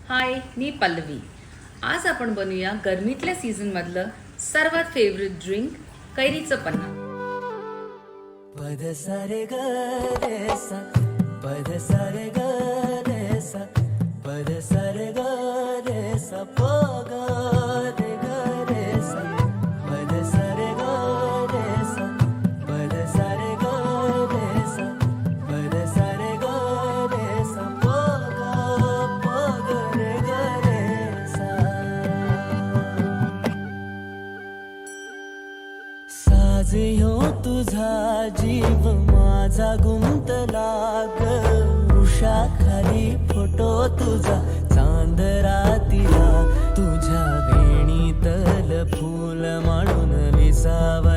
हाय, मी पल्लवी. आज आपण बनवूया गरमीतल्या सीझनमधलं सर्वात फेवरेट ड्रिंक कैरीचं पन्हा. पद सारे ग रे सा पद सारे ग रे सा पद सारे ग रे सा प ग रे ग रे सा पद सारे ग रे सा पद सारे ग रे सा पद सारे ग रे सा प ग रे ग रे सा साज ह्यो तुझा जीव माझा गुंतला ग उषा खाली फोटो तुझा चांद रातीला तुझ्या वेणीतल फूल मांडून विसावा